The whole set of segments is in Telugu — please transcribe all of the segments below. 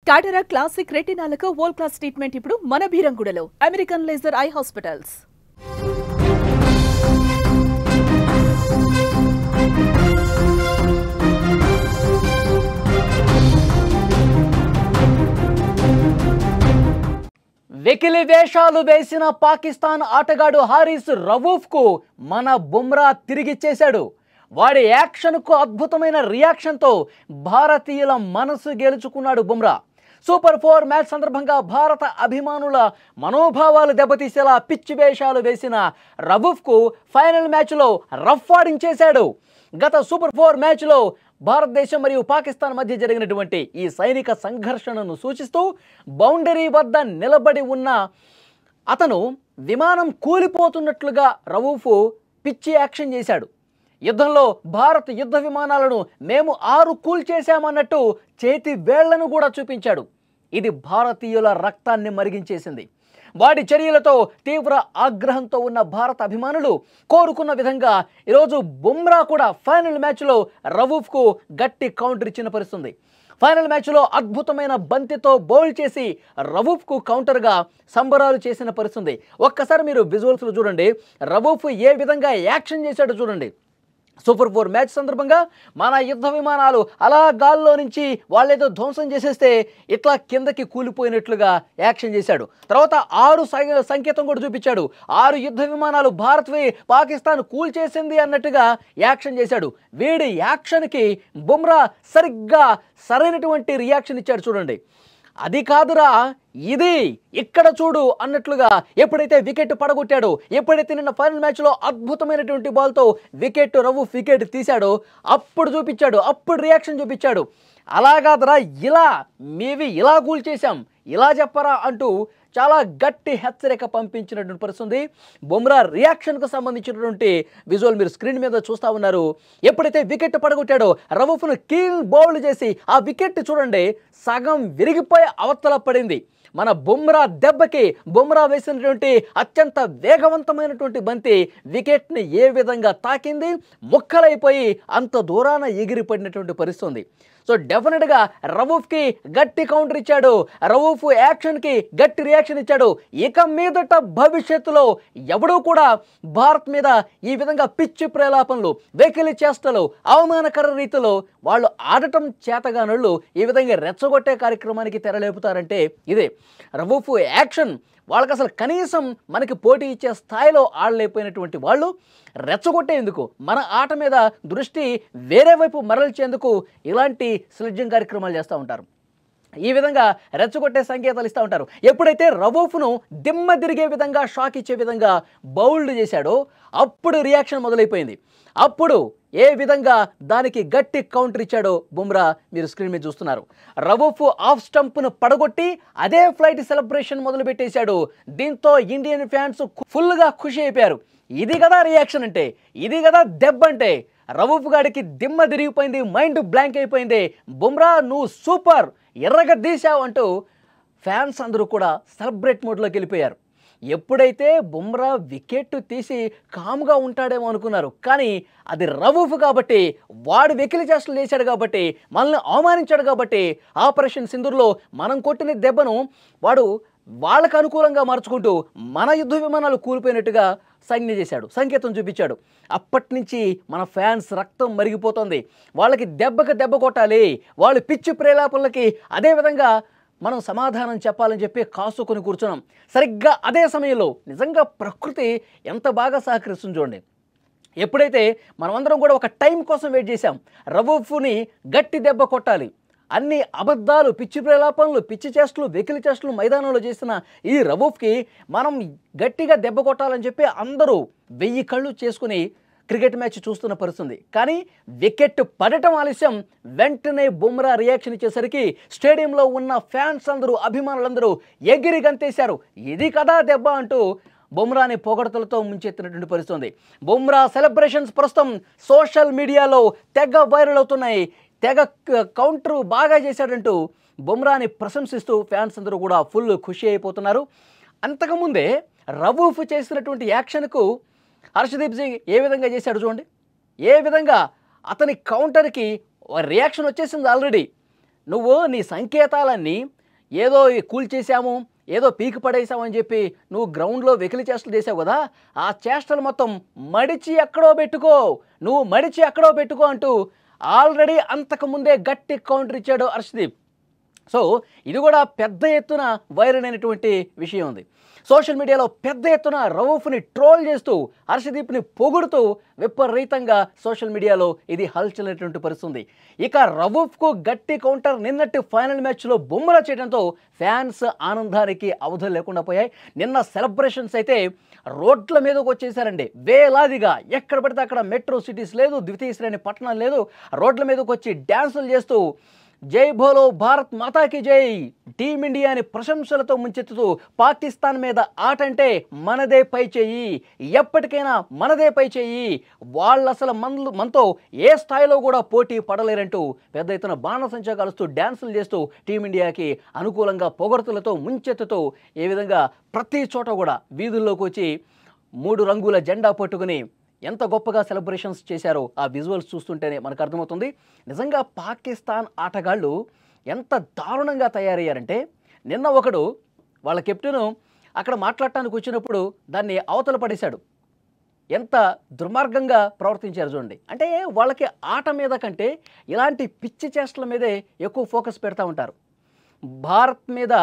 కాటరాక్ట్ క్లాసిక్ రెటినాలకు వరల్డ్ క్లాస్ ట్రీట్మెంట్ ఇప్పుడు మన బీరంగూడలో అమెరికన్ లేజర్ ఐ హాస్పిటల్స్. వెకిలి వేషాలు వేసిన పాకిస్తాన్ ఆటగాడు హారిస్ రవూఫ్కు మన బుమ్రా తిరిగిచ్చేశాడు. వాడి యాక్షన్కు అద్భుతమైన రియాక్షన్తో భారతీయుల మనసు గెలుచుకున్నాడు బుమ్రా. సూపర్ 4 మ్యాచ్ సందర్భంగా భారత అభిమానుల మనోభావాలు దెబ్బతీసేలా పిచ్చి వేషాలు వేసిన రవూఫ్కు ఫైనల్ మ్యాచ్లో రఫ్ ఆడించేశాడు. గత సూపర్ 4 మ్యాచ్లో భారతదేశం మరియు పాకిస్తాన్ మధ్య జరిగినటువంటి ఈ సైనిక సంఘర్షణను సూచిస్తూ బౌండరీ వద్ద నిలబడి ఉన్న అతను విమానం కూలిపోతున్నట్లుగా రవూఫ్ పిచ్చి యాక్షన్ చేశాడు. యుద్ధంలో భారత్ యుద్ధ విమానాలను మేము 6 కూల్చేశామన్నట్టు చేతి వేళ్లను కూడా చూపించాడు. ఇది భారతీయుల రక్తాన్ని మరిగించేసింది. వాడి చర్యలతో తీవ్ర ఆగ్రహంతో ఉన్న భారత అభిమానులు కోరుకున్న విధంగా ఈరోజు బుమ్రా కూడా ఫైనల్ మ్యాచ్లో రవూఫ్కు గట్టి కౌంటర్ ఇచ్చిన పరిస్థితుంది. ఫైనల్ మ్యాచ్లో అద్భుతమైన బంతితో బౌల్ చేసి రవూఫ్కు కౌంటర్గా సంబరాలు చేసిన పరిస్థితుంది. ఒక్కసారి మీరు విజువల్స్లో చూడండి, రవూఫ్ ఏ విధంగా యాక్షన్ చేశాడో చూడండి. సూపర్ 4 మ్యాచ్ సందర్భంగా మన యుద్ధ విమానాలు అలా గాల్లో నుంచి వాళ్ళేదో ధ్వంసం చేసేస్తే ఇట్లా కిందకి కూలిపోయినట్లుగా యాక్షన్ చేశాడు. తర్వాత 6 సంకేతం కూడా చూపించాడు. 6 యుద్ధ విమానాలు భారత్వి పాకిస్తాన్ కూల్చేసింది అన్నట్టుగా యాక్షన్ చేశాడు. వీడి యాక్షన్కి బుమ్రా సరిగ్గా సరైనటువంటి రియాక్షన్ ఇచ్చాడు. చూడండి, అది కాదురా ఇది ఇక్కడ చూడు అన్నట్లుగా ఎప్పుడైతే వికెట్ పడగొట్టాడో, ఎప్పుడైతే నిన్న ఫైనల్ మ్యాచ్లో అద్భుతమైనటువంటి బాల్తో రవూఫ్ వికెట్ తీశాడో అప్పుడు చూపించాడు, అప్పుడు రియాక్షన్ చూపించాడు. అలా కాదురా మేవి ఇలా కూల్ చేశాం ఇలా చెప్పరా అంటూ చాలా గట్టి హెచ్చరిక పంపించినటువంటి పరిస్థితుంది. బుమ్రా రియాక్షన్కు సంబంధించినటువంటి విజువల్ మీరు స్క్రీన్ మీద చూస్తూ ఉన్నారు. ఎప్పుడైతే వికెట్ పడగొట్టాడో రవూఫ్ను కీల్ బౌల్ చేసి ఆ వికెట్ చూడండి సగం విరిగిపోయి అవతల పడింది. మన బుమ్రా దెబ్బకి బుమ్రా వేసినటువంటి అత్యంత వేగవంతమైనటువంటి బంతి వికెట్ని ఏ విధంగా తాకింది, ముక్కలైపోయి అంత దూరాన ఎగిరిపడినటువంటి పరిస్థితుంది. సో డెఫినెట్గా రవూఫ్కి గట్టి కౌంటర్ ఇచ్చాడు, రవూఫ్ యాక్షన్కి గట్టి రియాక్షన్ ఇచ్చాడు. ఇక మీదట భవిష్యత్తులో ఎవడూ కూడా భారత్ మీద ఈ విధంగా పిచ్చి ప్రేలాపనలు, వెకిలి చేష్టలు, అవమానకర రీతిలో వాళ్ళు ఆడటం చేతగానోళ్ళు ఈ విధంగా రెచ్చగొట్టే కార్యక్రమానికి తెరలేపుతారంటే ఇదే. రవూఫ్ యాక్షన్ వాళ్ళకి అసలు కనీసం మనకి పోటీ ఇచ్చే స్థాయిలో ఆడలేకపోయినటువంటి వాళ్ళు రెచ్చగొట్టేందుకు, మన ఆట మీద దృష్టి వేరే వైపు మరల్చేందుకు ఇలాంటి స్లెడ్జింగ్ కార్యక్రమాలు చేస్తూ ఉంటారు. ఈ విధంగా రెచ్చగొట్టే సంకేతాలు ఇస్తూ ఉంటారు. ఎప్పుడైతే రవూఫ్ను దిమ్మ తిరిగే విధంగా షాక్ ఇచ్చే విధంగా బౌల్డ్ చేశాడో అప్పుడు రియాక్షన్ మొదలైపోయింది. అప్పుడు ఏ విధంగా దానికి గట్టి కౌంటర్ ఇచ్చాడో బుమ్రా మీరు స్క్రీన్ మీద చూస్తున్నారు. రవూఫ్ ఆఫ్ స్టంప్ను పడగొట్టి అదే ఫ్లైట్ సెలబ్రేషన్ మొదలుపెట్టేశాడు. దీంతో ఇండియన్ ఫ్యాన్స్ ఫుల్గా ఖుషి అయిపోయారు. ఇది కదా రియాక్షన్ అంటే, ఇది కదా దెబ్బ అంటే. రవూఫ్ గాడికి దిమ్మ తిరిగిపోయింది, మైండ్ బ్లాంక్ అయిపోయింది. బుమ్రా నువ్వు సూపర్, ఎర్రగా తీశావు అంటూ ఫ్యాన్స్ అందరూ కూడా సెలబ్రేట్ మోడ్లోకి వెళ్ళిపోయారు. ఎప్పుడైతే బుమ్రా వికెట్ తీసి కామ్గా ఉంటాడేమో అనుకున్నారు, కానీ అది రవూఫ్ కాబట్టి, వాడు వెకిలి చేష్టలు చేశాడు కాబట్టి, మనల్ని అవమానించాడు కాబట్టి ఆపరేషన్ సింధూర్లో మనం కొట్టిన దెబ్బను వాడు వాళ్ళకు అనుకూలంగా మార్చుకుంటూ మన యుద్ధ విమానాలు కూలిపోయినట్టుగా సంజ్ఞ చేశాడు, సంకేతం చూపించాడు. అప్పటి నుంచి మన ఫ్యాన్స్ రక్తం మరిగిపోతుంది. వాళ్ళకి దెబ్బకు దెబ్బ కొట్టాలి, వాళ్ళు పిచ్చి ప్రేలాపనలకి అదేవిధంగా మనం సమాధానం చెప్పాలని చెప్పి కాసుకొని కూర్చున్నాం. సరిగ్గా అదే సమయంలో నిజంగా ప్రకృతి ఎంత బాగా సహకరిస్తుంది చూడండి. ఎప్పుడైతే మనమందరం కూడా ఒక టైం కోసం వెయిట్ చేశాం, రవూఫ్ని గట్టి దెబ్బ కొట్టాలి, అన్ని అబద్ధాలు, పిచ్చి ప్రేలాపనలు, పిచ్చి చేష్టలు, వెకిలి చేష్టలు మైదానంలో చేసిన ఈ రవూఫ్కి మనం గట్టిగా దెబ్బ కొట్టాలని చెప్పి అందరూ 1000 కళ్ళు చేసుకుని క్రికెట్ మ్యాచ్ చూస్తున్న పరిస్థితుంది. కానీ వికెట్ పడటం ఆలస్యం, వెంటనే బుమ్రా రియాక్షన్ ఇచ్చేసరికి స్టేడియంలో ఉన్న ఫ్యాన్స్ అందరూ, అభిమానులందరూ ఎగిరి గంతేశారు. ఇది కదా దెబ్బ అంటూ బుమ్రాని పొగడతలతో ముంచెత్తినటువంటి పరిస్థితుంది. బుమ్రా సెలబ్రేషన్స్ ప్రస్తుతం సోషల్ మీడియాలో తెగ వైరల్ అవుతున్నాయి. తెగ కౌంటర్ బాగా చేశాడంటూ బుమ్రాని ప్రశంసిస్తూ ఫ్యాన్స్ అందరూ కూడా ఫుల్ ఖుషి అయిపోతున్నారు. అంతకుముందే రవూఫ్ చేసినటువంటి యాక్షన్కు హర్షదీప్ సింగ్ ఏ విధంగా చేశాడు చూడండి. ఏ విధంగా అతని కౌంటర్కి రియాక్షన్ వచ్చేసింది ఆల్రెడీ. నువ్వు నీ సంకేతాలన్నీ ఏదో కూల్చేసాము, ఏదో పీకి పడేసామని చెప్పి నువ్వు గ్రౌండ్లో వెకిలి చేష్టలు చేసావు కదా, ఆ చేష్టలు మొత్తం మడిచి ఎక్కడో పెట్టుకో, నువ్వు మడిచి ఎక్కడో పెట్టుకో అంటూ ఆల్రెడీ అంతకుముందే గట్టి కౌంటర్ ఇచ్చాడు హర్షదీప్. సో ఇది కూడా పెద్ద ఎత్తున వైరల్ అయినటువంటి విషయం ఉంది. సోషల్ మీడియాలో పెద్ద ఎత్తున రవూఫ్ని ట్రోల్ చేస్తూ హర్షదీప్ని పొగుడుతూ విపరీతంగా సోషల్ మీడియాలో ఇది హల్చలైనటువంటి పరిస్థితుంది. ఇక రవూఫ్కు గట్టి కౌంటర్ నిన్నటి ఫైనల్ మ్యాచ్లో బుమ్రా చేయడంతో ఫ్యాన్స్ ఆనందానికి అవధులు లేకుండా పోయాయి. నిన్న సెలబ్రేషన్స్ అయితే రోడ్ల మీదకి వచ్చేసారండి వేలాదిగా. ఎక్కడ పడితే అక్కడ మెట్రో సిటీస్ లేదు, ద్వితీయ శ్రేణి పట్టణాలు లేదు, రోడ్ల మీదకి వచ్చి డ్యాన్సులు చేస్తూ జై భోలో భారత్ మాతాకి జై, టీమిండియాని ప్రశంసలతో ముంచెత్తుతూ పాకిస్తాన్ మీద ఆట అంటే మనదే పై చెయ్యి, ఎప్పటికైనా మనదే పై చెయ్యి, వాళ్ళు అసలు మనతో ఏ స్థాయిలో కూడా పోటీ పడలేరంటూ పెద్ద ఎత్తున బాణసంచా కాలుస్తూ డ్యాన్సులు చేస్తూ టీమిండియాకి అనుకూలంగా పొగడ్తలతో ముంచెత్తుతూ ఏ విధంగా ప్రతి చోట కూడా వీధుల్లోకి వచ్చి 3 రంగుల జెండా పట్టుకుని ఎంత గొప్పగా సెలబ్రేషన్స్ చేశారో ఆ విజువల్స్ చూస్తుంటేనే మనకు అర్థమవుతుంది. నిజంగా పాకిస్తాన్ ఆటగాళ్ళు ఎంత దారుణంగా తయారయ్యారంటే, నిన్న ఒకడు వాళ్ళ కెప్టెను అక్కడ మాట్లాడటానికి వచ్చినప్పుడు దాన్ని అవతల పడేశాడు. ఎంత దుర్మార్గంగా ప్రవర్తించారు చూడండి. అంటే వాళ్ళకి ఆట మీద కంటే ఇలాంటి పిచ్చి చేష్టల మీదే ఎక్కువ ఫోకస్ పెడతా ఉంటారు. భారత్ మీద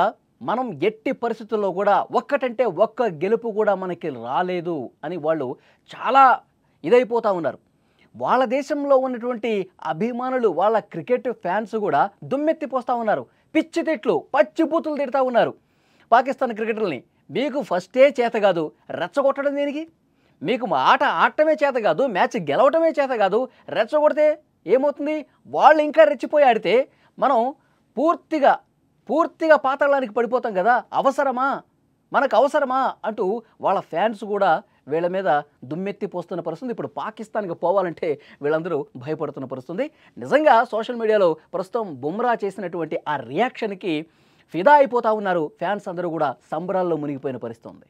మనం ఎట్టి పరిస్థితుల్లో కూడా ఒక్కటంటే ఒక్క గెలుపు కూడా మనకి రాలేదు అని వాళ్ళు చాలా ఇదైపోతూ ఉన్నారు. వాళ్ళ దేశంలో ఉన్నటువంటి అభిమానులు, వాళ్ళ క్రికెట్ ఫ్యాన్స్ కూడా దుమ్మెత్తిపోస్తూ ఉన్నారు. పిచ్చి తిట్లు, పచ్చిబూతులు తిడతా ఉన్నారు పాకిస్తాన్ క్రికెటర్ని. మీకు ఫస్టే చేత కాదు, రెచ్చగొట్టడం దేనికి? మీకు ఆట ఆడటమే చేత కాదు, మ్యాచ్ గెలవటమే చేత కాదు, రెచ్చగొడితే ఏమవుతుంది? వాళ్ళు ఇంకా రెచ్చిపోయి ఆడితే మనం పూర్తిగా పాతాళానికి పడిపోతాం కదా. అవసరమా, మనకు అవసరమా అంటూ వాళ్ళ ఫ్యాన్స్ కూడా వీళ్ళ మీద దుమ్మెత్తి పోస్తున్న పరిస్థితి. ఇప్పుడు పాకిస్తాన్కి పోవాలంటే వీళ్ళందరూ భయపడుతున్న పరిస్థితి. నిజంగా సోషల్ మీడియాలో ప్రస్తుతం బుమ్రా చేసినటువంటి ఆ రియాక్షన్కి ఫిదా అయిపోతూ ఉన్నారు ఫ్యాన్స్ అందరూ కూడా సంబరాల్లో మునిగిపోయిన పరిస్థితి ఉంది.